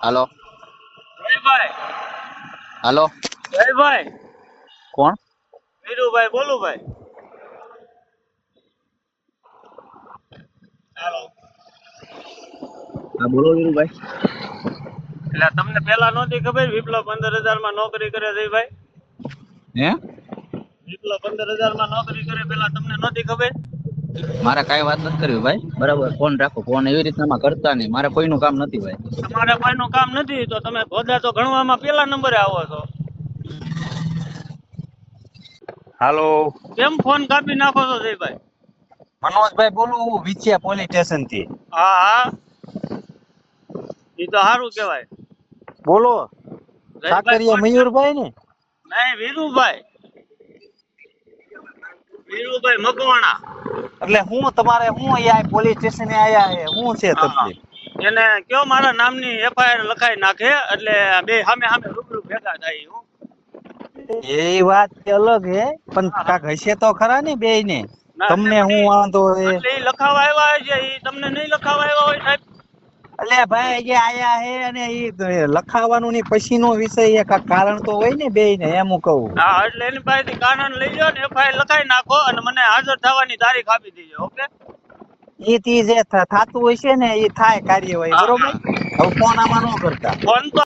હાલો જયભાઈ. હાલો જયભાઈ. કોણ? વીરુભાઈ બોલું ભાઈ. હાલો. હા બોલો વીરુભાઈ. એટલે તમને પેલા નહોતી ખબર વિપ્લવ 15,000 માં નોકરી કરે છે ભાઈ? હે વિપ્લવ 15,000 માં નોકરી કરે પેલા તમને નહોતી ખબર? મારે કઈ વાત નથી કરવી ભાઈ, બરાબર? ફોન રાખો, ફોન એવી રીતના કરતા નહીં, મારે કોઈનું કામ નથી ભાઈ. તમારે કોઈનું કામ નથી તો તમે હોદ્દા તો ગણવામાં પેલા નંબરે આવો છો. હાલો, કેમ ફોન કાપી નાખો છો જયભાઈ? મનોજભાઈ બોલું વિછિયા પોલીસ સ્ટેશન થી. હા હા, એ તો સારું કેવાય. બોલો, જયભાઈ સાકરિયા મયુરભાઈ ને? નહીં, વીરુભાઈ. વીરુભાઈ મકવાણા. એટલે હું તમારે હું અહીંયા પોલીસ સ્ટેશને આયા હે, હું છે હા. તકલીફ? એને કયો મારા નામની એફઆઈઆર લખાઈ નાખે એટલે બે સામે સામે રૂબરૂ ભેગા થાય. હું એ વાત અલગ હે, પણ કાક હશે તો ખરા ને બેય ને. તમને હું વાંધો હે? એટલે ઈ લખાવા આવ્યા છે, ઈ તમને નહીં લખાવા આવ્યા હોય સાહેબ? એટલે ભાઈ જે આયા હે અને ઈ લખાવાનું ની પછીનો વિષય હે, કાક કારણ તો હોય ને બેય ને, એમ હું કહું. હા, એટલે એની પાસેથી કારણ લઈ જાઓ ને એફઆઈઆર લખાઈ નાખો અને મને હાજર થવાની તારીખ આપી દેજો. ઓકે? ઈ થી જે થાતું હશે ને ઈ થાય કાર્યવાહી, બરોબર? હવે ફોન આમાં ન કરતા. ફોન તો